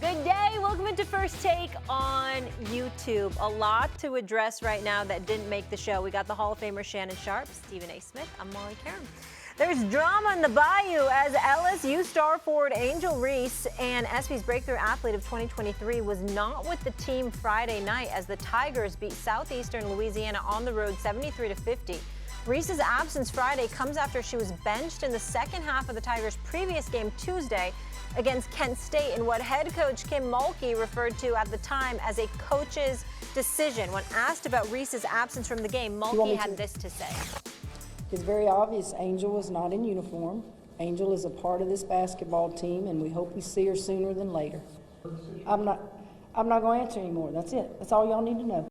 Good day. Welcome into First Take on YouTube. A lot to address right now that didn't make the show. We got the Hall of Famer Shannon Sharpe, Stephen A. Smith. I'm Molly Karam. There's drama in the Bayou as LSU star forward Angel Reese and SB's Breakthrough Athlete of 2023 was not with the team Friday night as the Tigers beat Southeastern Louisiana on the road 73-50. Reese's absence Friday comes after she was benched in the second half of the Tigers' previous game Tuesday against Kent State in what head coach Kim Mulkey referred to at the time as a coach's decision. When asked about Reese's absence from the game, Mulkey had this to say. It's very obvious Angel was not in uniform. Angel is a part of this basketball team, and we hope we see her sooner than later. I'm not going to answer anymore. That's it. That's all y'all need to know.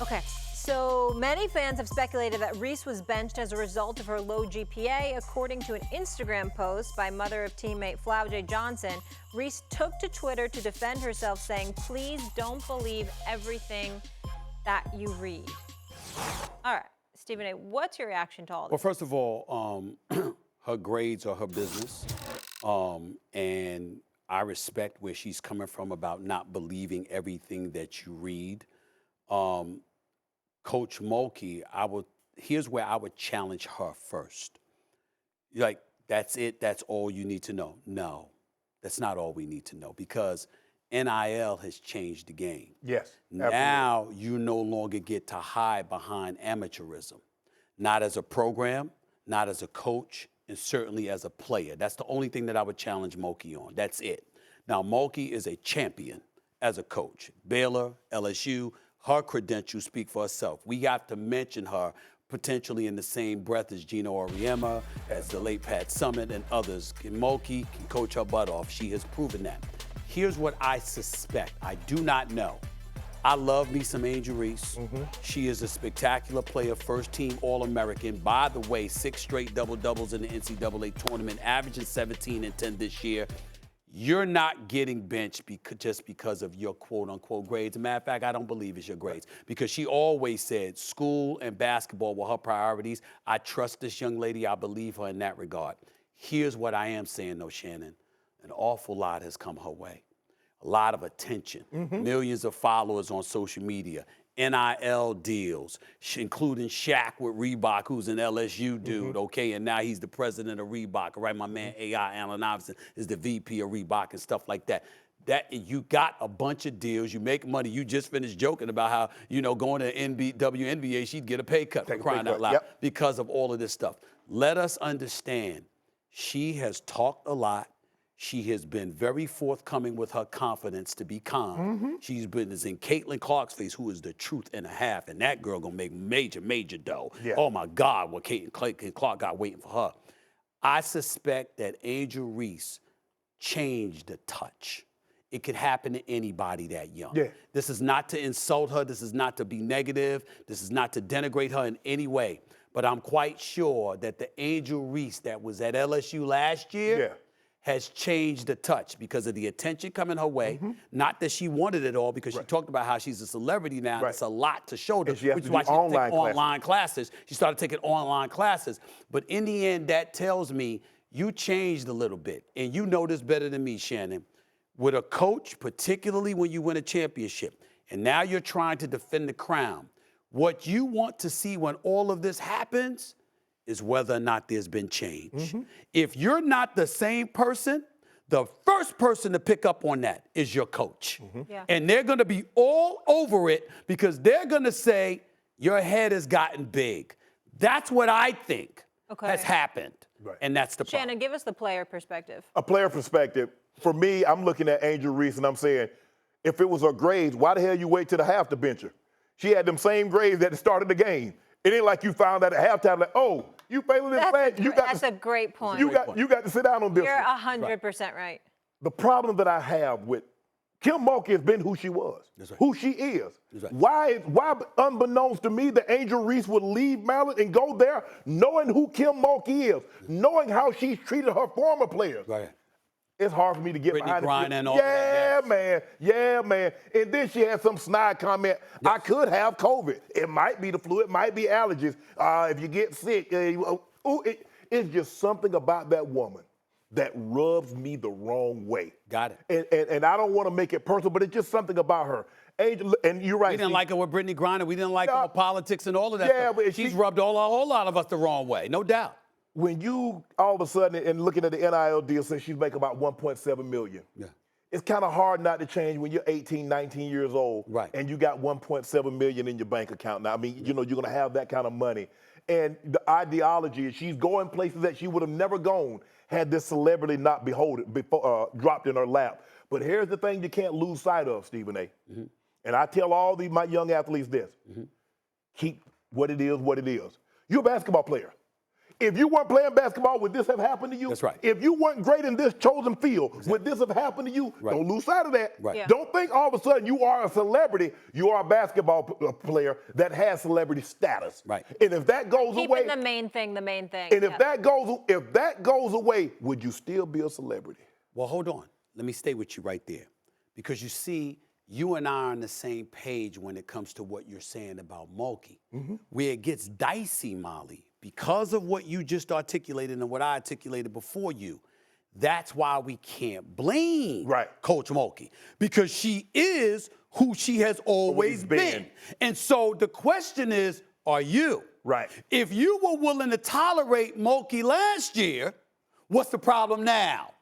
Okay. So many fans have speculated that Reese was benched as a result of her low GPA. According to an Instagram post by mother of teammate Flau J. Johnson, Reese took to Twitter to defend herself, saying, "Please don't believe everything that you read." All right, Stephen A., what's your reaction to all this? Well, first of all, her grades are her business, and I respect where she's coming from about not believing everything that you read. Coach Mulkey, here's where I would challenge her first. You're like, that's it, that's all you need to know. No, that's not all we need to know because NIL has changed the game. Yes, absolutely. Now you no longer get to hide behind amateurism, not as a program, not as a coach, and certainly as a player. That's the only thing that I would challenge Mulkey on. That's it. Now, Mulkey is a champion as a coach. Baylor, LSU, her credentials speak for herself. We have to mention her potentially in the same breath as Gino Auriemma, as the late Pat Summitt, and others. Mulkey can coach her butt off. She has proven that. Here's what I suspect. I do not know. I love me some Angel Reese. She is a spectacular player, first-team All-American. By the way, 6 straight double-doubles in the NCAA tournament, averaging 17 and 10 this year. You're not getting benched just because of your quote-unquote grades. As a matter of fact, I don't believe it's your grades because she always said school and basketball were her priorities. I trust this young lady. I believe her in that regard. Here's what I am saying, though, Shannon. An awful lot has come her way. A lot of attention, millions of followers on social media, NIL deals, including Shaq with Reebok, who's an LSU dude, okay, and now he's the president of Reebok, right? My man A.I. Allen Iverson is the VP of Reebok and stuff like that. That you got a bunch of deals, you make money. You just finished joking about how, going to WNBA, she'd get a pay cut for crying out loud because of all of this stuff. Let us understand, she has talked a lot. She has been very forthcoming with her confidence to be calm. She's been in Caitlin Clark's face, who is the truth and a half, and that girl gonna make major, major dough. Yeah. Oh my God, what Caitlin Clark got waiting for her. I suspect that Angel Reese changed the touch. It could happen to anybody that young. Yeah. This is not to insult her. This is not to be negative. This is not to denigrate her in any way. But I'm quite sure that the Angel Reese that was at LSU last year has changed the touch because of the attention coming her way. Not that she wanted it all because she talked about how she's a celebrity now. It's a lot to show them, which is why she took online classes. She started taking online classes. But in the end, that tells me you changed a little bit. And you know this better than me, Shannon. With a coach, particularly when you win a championship, and now you're trying to defend the crown, what you want to see when all of this happens is whether or not there's been change. If you're not the same person, the first person to pick up on that is your coach. And they're gonna be all over it because they're gonna say, your head has gotten big. That's what I think has happened. And that's the problem. Shannon, give us the player perspective. A player perspective, for me, I'm looking at Angel Reese and I'm saying, if it was her grades, why the hell you wait till the half to bench her? She had them same grades at the start of the game. It ain't like you found out at halftime, like, oh, you failing this class. That's a great point. You got to sit down on this. You're 100% right. The problem that I have with Kim Mulkey has been who she was, who she is. Why, unbeknownst to me, that Angel Reese would leave Maryland and go there knowing who Kim Mulkey is, knowing how she's treated her former players. It's hard for me to get behind it. And all that. Man. Yeah, man. And then she had some snide comment. I could have COVID. It might be the flu. It might be allergies. If you get sick, it's just something about that woman that rubs me the wrong way. Got it. And I don't want to make it personal, but it's just something about her. Angel, and you're right. We didn't like her with Brittany Griner. We didn't like her with politics and all of that Yeah, stuff. but She's rubbed a whole lot of us the wrong way, no doubt. When you all of a sudden, and looking at the NIL deal, since she's making about $1.7 million. Yeah. It's kind of hard not to change when you're 18, 19 years old, right? And you got $1.7 million in your bank account. Now, I mean, you know, you're going to have that kind of money. And the ideology is she's going places that she would have never gone had this celebrity not dropped in her lap. But here's the thing you can't lose sight of, Stephen A. Mm-hmm. And I tell all my young athletes this. Mm-hmm. Keep what it is, what it is. You're a basketball player. If you weren't playing basketball, would this have happened to you? That's right. If you weren't great in this chosen field, would this have happened to you? Right. Don't lose sight of that. Right. Yeah. Don't think all of a sudden you are a celebrity. You are a basketball player that has celebrity status. Right. And if that goes away, the main thing. And if that goes away, would you still be a celebrity? Well, hold on. Let me stay with you right there, because you see, you and I are on the same page when it comes to what you're saying about Mulkey. Mm-hmm. Where it gets dicey, Molly, because of what you just articulated and what I articulated before you, that's why we can't blame Coach Mulkey, because she is who she has always been. And so the question is, are you? Right. If you were willing to tolerate Mulkey last year, what's the problem now?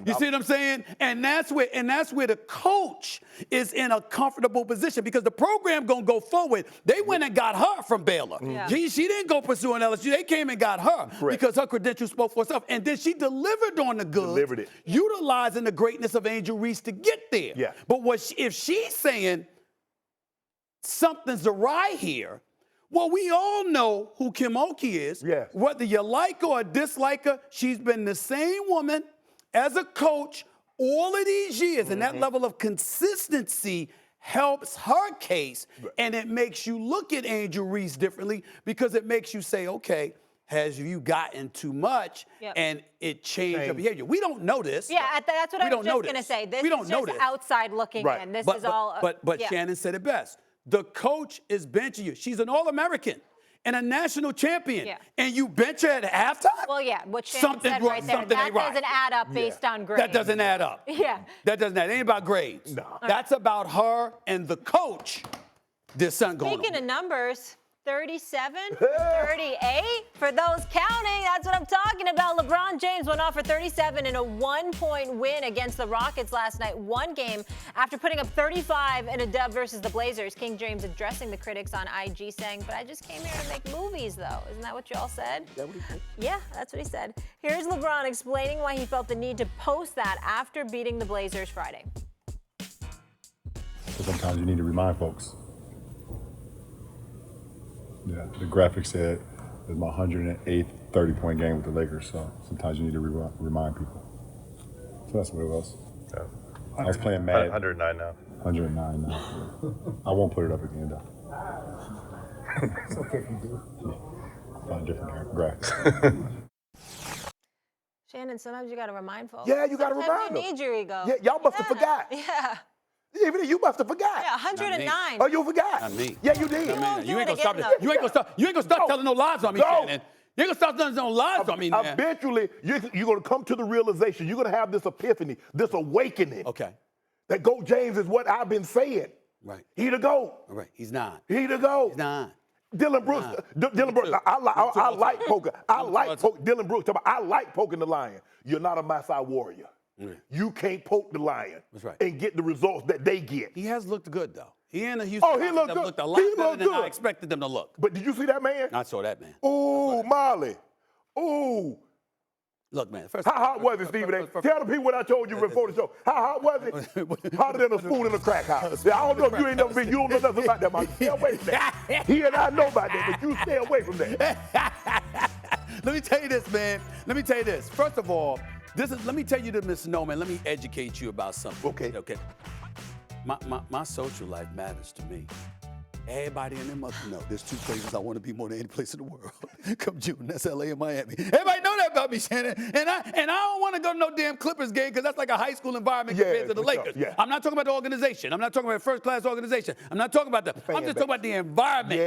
You see what I'm saying? And that's where the coach is in a comfortable position, because the program gonna go forward. They went and got her from Baylor. Yeah. She didn't go pursue an LSU. They came and got her because her credentials spoke for herself. And then she delivered on the goods, Delivered it. utilizing the greatness of Angel Reese to get there. Yeah. But if she's saying something's awry here, well, we all know who Kim Mulkey is. Yes. Whether you like her or dislike her, she's been the same woman as a coach all of these years, and that level of consistency helps her case, and it makes you look at Angel Reese differently, because it makes you say, okay, has you gotten too much and it changed your behavior? We don't know this. Yeah, that's what I was just going to say. This is just outside looking in. This is all. But Shannon said it best. The coach is benching you. She's an All-American and a national champion, and you bench her at halftime? Well, yeah, what Shannon said right there, that doesn't add up based on grades. That doesn't add up. Yeah. That doesn't add. It ain't about grades. No. That's about her and the coach. There's something going on. Speaking of numbers, 37, 38, for those counting, that's what I'm talking about. LeBron James went off for 37 in a 1-point win against the Rockets last night, one game after putting up 35 in a dub versus the Blazers. King James addressing the critics on IG saying, but I just came here to make movies, though. Isn't that what you all said? Is that what he said? Yeah, that's what he said. Here's LeBron explaining why he felt the need to post that after beating the Blazers Friday. Sometimes you need to remind folks. Yeah, the graphic said it was my 108th 30-point game with the Lakers, so sometimes you need to remind people. So that's what it was. Yeah. I was playing Madden. 109 now. 109 now. I won't put it up again, though. It's okay if you do. A lot of different graphics. Shannon, sometimes you got to remind folks. Yeah, you got to Sometimes remind them. you need your ego. Yeah, y'all must have forgot. Yeah. Even you must have forgot. Yeah, 109. Oh, you forgot? Not me. Yeah, you did. You ain't gonna stop telling no lies on me, Shannon. You ain't gonna stop telling no lies on me now. Eventually, you're gonna come to the realization. You're gonna have this epiphany, this awakening. Okay. That GOAT James is what I've been saying. Right. He the GOAT. All right. He's not. He the GOAT. He's not. Dylan Brooks. Dylan Brooks. I like poking. Dylan Brooks. I like poking the lion. You're not a Maasai warrior. You can't poke the lion and get the results that they get. He has looked good, though. He and the Houston he looked good. Looked a lot better than I expected them to look. But did you see that man? I saw that man. Ooh, Molly. Ooh. Look, man. How hot was it, Stephen A? Tell the people what I told you before the show. How hot was it? Hotter than a spoon in a crack house. I don't know if you ain't never been. You don't know nothing about that, Molly. Stay away from that. He and I know about that, but you stay away from that. Let me tell you this, man. Let me tell you this. First of all, let me tell you the misnomer, and let me educate you about something. Okay. My social life matters to me. Everybody in them must know there's 2 places I want to be more than any place in the world. Come June, that's LA and Miami. Everybody know that about me, Shannon. And I don't want to go to no damn Clippers game because that's like a high school environment compared to the Lakers. Sure. Yeah. I'm not talking about the organization. I'm not talking about a first-class organization. I'm not talking about that. I'm just talking about the environment.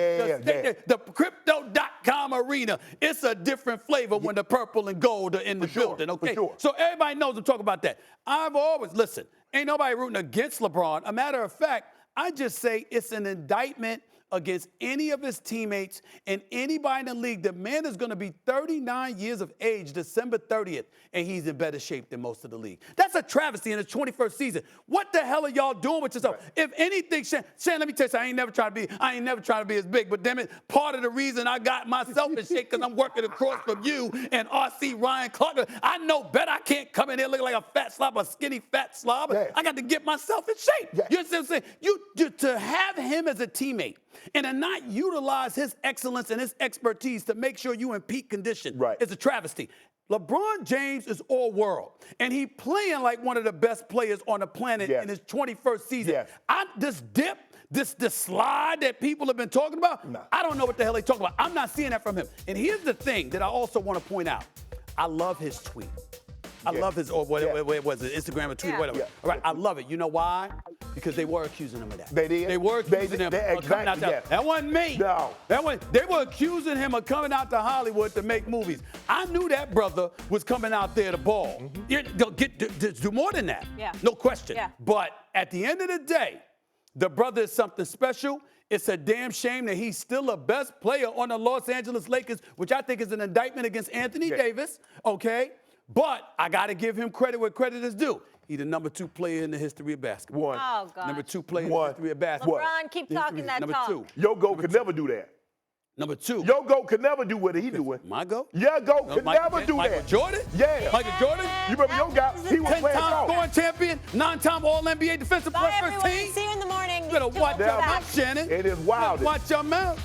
The crypto.com arena. It's a different flavor when the purple and gold are in the building, okay? So everybody knows I'm talking about that. I've always, listen, ain't nobody rooting against LeBron. A matter of fact, I just say it's an indictment against any of his teammates and anybody in the league. The man is going to be 39 years of age December 30th, and he's in better shape than most of the league. That's a travesty in his 21st season. What the hell are y'all doing with yourself? Right. If anything, Shan, let me tell you something. I ain't never trying to be as big, but damn it, part of the reason I got myself in shape because I'm working across from you and RC Ryan Clark. I know better. I can't come in here looking like a fat slob, a skinny fat slob. Yeah. I got to get myself in shape. Yeah. You see what I'm saying? To have him as a teammate and to not utilize his excellence and his expertise to make sure you in peak condition is a travesty. LeBron James is all world, and he playing like one of the best players on the planet in his 21st season. This dip, this slide that people have been talking about, I don't know what the hell they talking about. I'm not seeing that from him. And here's the thing that I also want to point out. I love his tweet. I love his, or what was it, Instagram or tweet, whatever. All right, I love it. You know why? Because they were accusing him of that. They did? They were accusing him of coming out to That wasn't me. No. They were accusing him of coming out to Hollywood to make movies. I knew that brother was coming out there to ball. Do more than that. Yeah. No question. Yeah. But at the end of the day, the brother is something special. It's a damn shame that he's still a best player on the Los Angeles Lakers, which I think is an indictment against Anthony Davis, okay? But I got to give him credit where credit is due. He's the number 2 player in the history of basketball. Oh, God. Number 2 player in the history of basketball. LeBron, keep talking that number talk. 2. Your GOAT could never do that. Number 2. Your GOAT could never do what he doing. My GOAT? Your GOAT could never do that. Michael Jordan? Yeah. Michael Jordan? You remember your guy? He was playing 10-time scoring champion, 9-time All-NBA defensive player first team. See you in the morning. You better watch your mouth, Shannon. It is wild. Watch your mouth.